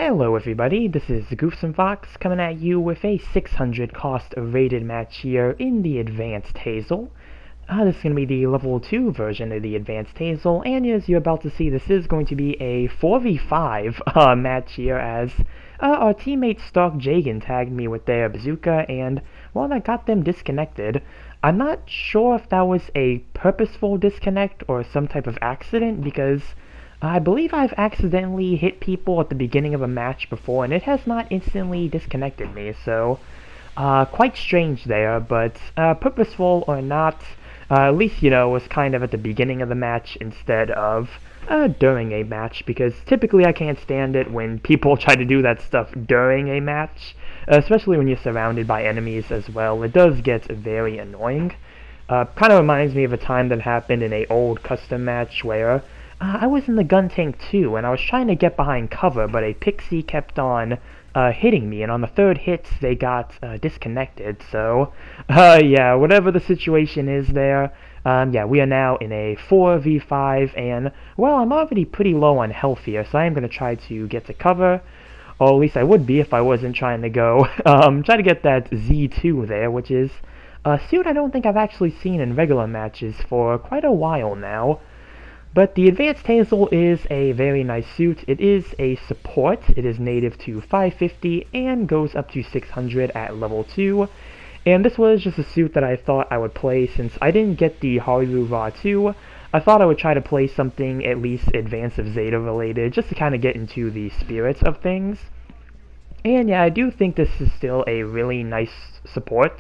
Hello everybody, this is Goofsome Fox coming at you with a 600 cost rated match here in the Advanced Hazel. This is going to be the level 2 version of the Advanced Hazel, and as you're about to see, this is going to be a 4v5 match here as our teammate Stark Jagan tagged me with their bazooka, and, well, that got them disconnected. I'm not sure if that was a purposeful disconnect or some type of accident, because I believe I've accidentally hit people at the beginning of a match before, and it has not instantly disconnected me, so quite strange there, but purposeful or not, at least, you know, it was kind of at the beginning of the match instead of during a match, because typically I can't stand it when people try to do that stuff during a match, especially when you're surrounded by enemies as well. It does get very annoying. Kind of reminds me of a time that happened in a old custom match where I was in the gun tank too, and I was trying to get behind cover, but a pixie kept on hitting me, and on the third hit, they got disconnected, so, yeah, whatever the situation is there, yeah, we are now in a 4v5, and, well, I'm already pretty low on health here, so I am going to try to get to cover, or at least I would be if I wasn't trying to go, try to get that Z2 there, which is a suit I don't think I've actually seen in regular matches for quite a while now. But the Advanced Hazel is a very nice suit. It is a support. It is native to 550 and goes up to 600 at level 2. And this was just a suit that I thought I would play since I didn't get the Hrairoo Rah II. I thought I would try to play something at least Advance of Zeta related, just to kind of get into the spirit of things. And yeah, I do think this is still a really nice support.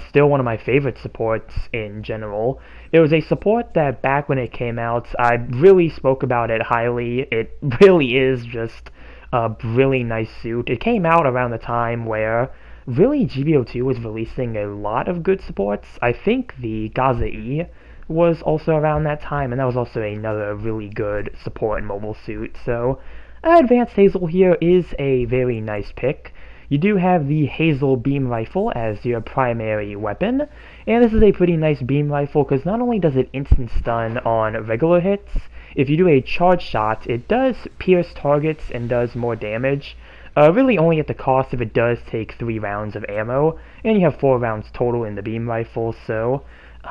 Still one of my favorite supports in general. It was a support that back when it came out, I really spoke about it highly. It really is just a really nice suit. It came out around the time where really GBO2 was releasing a lot of good supports. I think the Gaza E was also around that time, and that was also another really good support and mobile suit. So Advanced Hazel here is a very nice pick. You do have the Hazel beam rifle as your primary weapon, and this is a pretty nice beam rifle because not only does it instant stun on regular hits, if you do a charge shot, it does pierce targets and does more damage, really only at the cost if it does take 3 rounds of ammo, and you have 4 rounds total in the beam rifle, so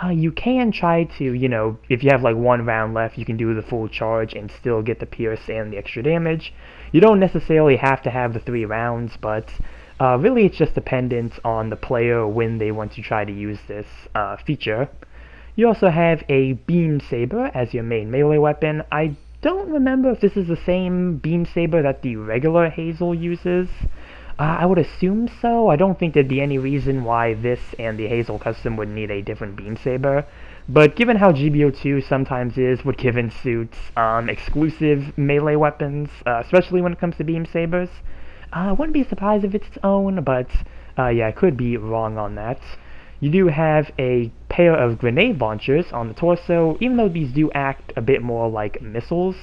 you can try to, you know, if you have like 1 round left, you can do the full charge and still get the pierce and the extra damage. You don't necessarily have to have the 3 rounds, but really it's just dependent on the player when they want to try to use this feature. You also have a beam saber as your main melee weapon. I don't remember if this is the same beam saber that the regular Hazel uses. I would assume so. I don't think there'd be any reason why this and the Hazel custom would need a different beam saber. But given how GBO2 sometimes is with given suits exclusive melee weapons, especially when it comes to beam sabers, I wouldn't be surprised if it's its own, but yeah, I could be wrong on that. You do have a pair of grenade launchers on the torso, even though these do act a bit more like missiles.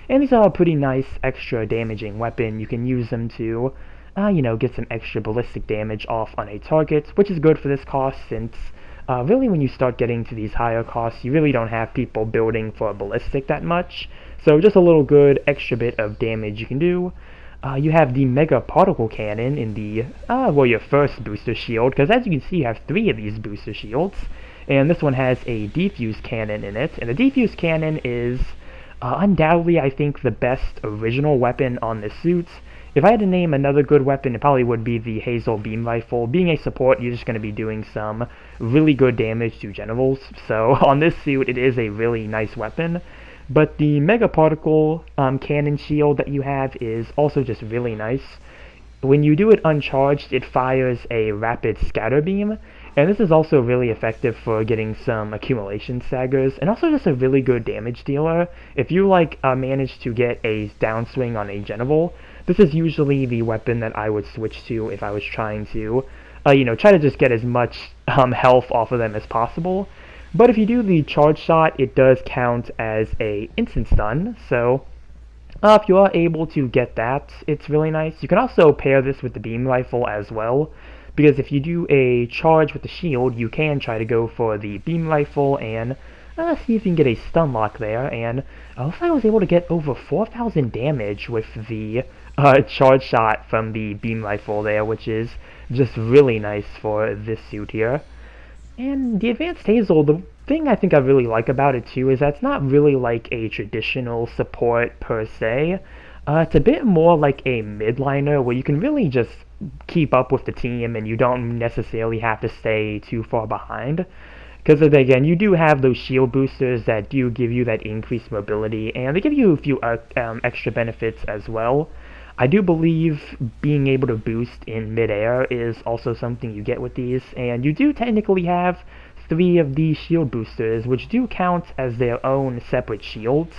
And these are a pretty nice extra damaging weapon. You can use them to you know, get some extra ballistic damage off on a target, which is good for this cost since really when you start getting to these higher costs, you really don't have people building for a ballistic that much. So just a little good extra bit of damage you can do. You have the Mega Particle Cannon in the, well, your first booster shield, because as you can see, you have 3 of these booster shields, and this one has a Defuse Cannon in it, and the Defuse Cannon is undoubtedly, I think, the best original weapon on this suit. If I had to name another good weapon, it probably would be the Hazel beam rifle. Being a support, you're just going to be doing some really good damage to generals, so on this suit, it is a really nice weapon. But the Mega Particle Cannon shield that you have is also just really nice. When you do it uncharged, it fires a rapid scatter beam, and this is also really effective for getting some accumulation staggers, and also just a really good damage dealer. If you manage to get a downswing on a general, this is usually the weapon that I would switch to if I was trying to, you know, try to just get as much health off of them as possible. But if you do the charge shot, it does count as a instant stun, so if you are able to get that, it's really nice. You can also pair this with the beam rifle as well, because if you do a charge with the shield, you can try to go for the beam rifle and Let's see if we can get a stun lock there, and looks like I was able to get over 4,000 damage with the charge shot from the beam rifle there, which is just really nice for this suit here. And the Advanced Hazel, the thing I think I really like about it too is that it's not really like a traditional support per se. It's a bit more like a midliner where you can really just keep up with the team and you don't necessarily have to stay too far behind. Because again, you do have those shield boosters that do give you that increased mobility, and they give you a few extra benefits as well. I do believe being able to boost in midair is also something you get with these, and you do technically have 3 of these shield boosters, which do count as their own separate shields.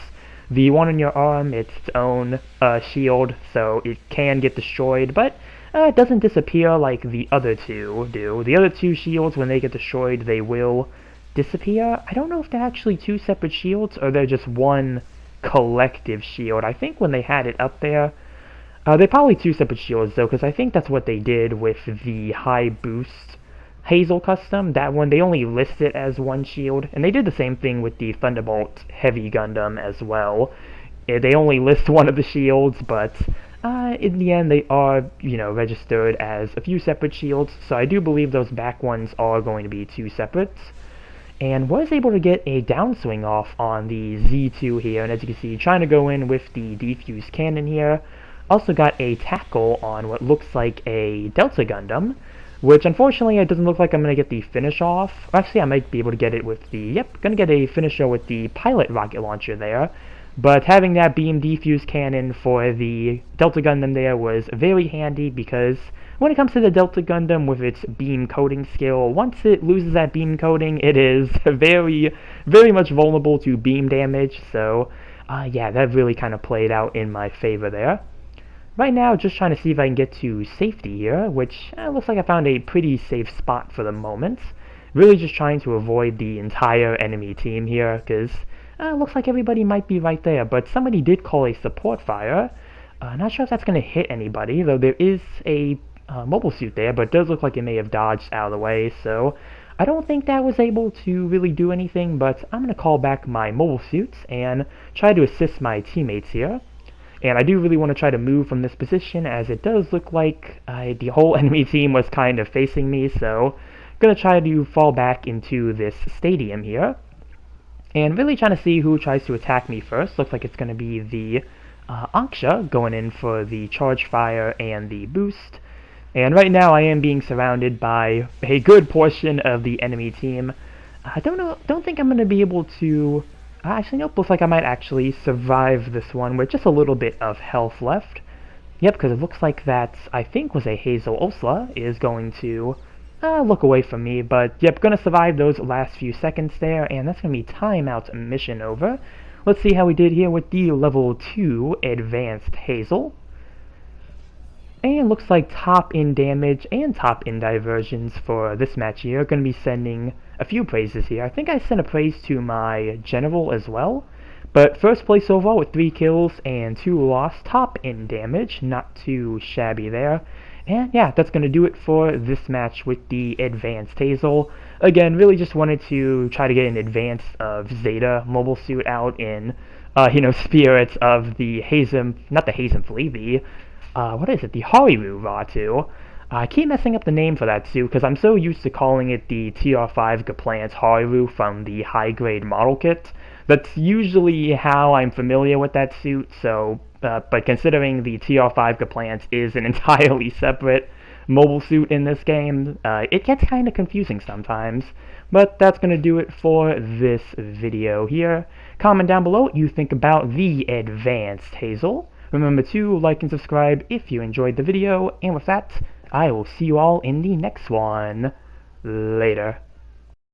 The one on your arm, it's its own shield, so it can get destroyed, but it doesn't disappear like the other 2 do. The other 2 shields, when they get destroyed, they will disappear. I don't know if they're actually 2 separate shields, or they're just one collective shield. I think when they had it up there, they're probably 2 separate shields, though, because I think that's what they did with the high boost Hazel custom. That one, they only list it as 1 shield, and they did the same thing with the Thunderbolt Heavy Gundam as well. They only list one of the shields, but in the end, they are, registered as a few separate shields, so I do believe those back ones are going to be 2 separates. And was able to get a downswing off on the Z2 here, and as you can see, trying to go in with the defused cannon here. Also got a tackle on what looks like a Delta Gundam, which unfortunately it doesn't look like I'm going to get the finish off. Actually, I might be able to get it with the, going to get a finisher with the pilot rocket launcher there. But having that beam defuse cannon for the Delta Gundam there was very handy, because when it comes to the Delta Gundam with its beam coating skill, once it loses that beam coating, it is very, very much vulnerable to beam damage. So, yeah, that really kind of played out in my favor there. Right now, just trying to see if I can get to safety here, which looks like I found a pretty safe spot for the moment. Really just trying to avoid the entire enemy team here, because looks like everybody might be right there, but somebody did call a support fire. Not sure if that's going to hit anybody, though there is a mobile suit there, but it does look like it may have dodged out of the way, so I don't think that was able to really do anything, but I'm going to call back my mobile suits and try to assist my teammates here. And I do really want to try to move from this position, as it does look like the whole enemy team was kind of facing me, so I'm going to try to fall back into this stadium here. And really trying to see who tries to attack me first. Looks like it's going to be the Anksha going in for the charge fire and the boost. And right now I am being surrounded by a good portion of the enemy team. I don't think I'm going to be able to... actually, nope, looks like I might actually survive this one with just a little bit of health left. Yep, because it looks like that, I think was a Hazel Osla, is going to look away from me. But yep, going to survive those last few seconds there, and that's going to be timeout mission over. Let's see how we did here with the level 2 Advanced Hazel. And looks like top in damage and top in diversions for this match here. Going to be sending a few praises here. I think I sent a praise to my general as well. But first place overall with 3 kills and 2 lost. Top in damage, not too shabby there. And yeah, that's going to do it for this match with the Advanced Hazel. Again, really just wanted to try to get an Advance of Zeta mobile suit out in, spirits of the Hazel, not the Hazel Flea, the what is it? The Hrairoo Rah II. I keep messing up the name for that suit because I'm so used to calling it the TR5 Gaplant Hrairoo from the high-grade model kit. That's usually how I'm familiar with that suit, so, but considering the TR5 Gaplant is an entirely separate mobile suit in this game, it gets kind of confusing sometimes. But that's going to do it for this video here. Comment down below what you think about the Advanced Hazel. Remember to like and subscribe if you enjoyed the video, and with that, I will see you all in the next one. Later.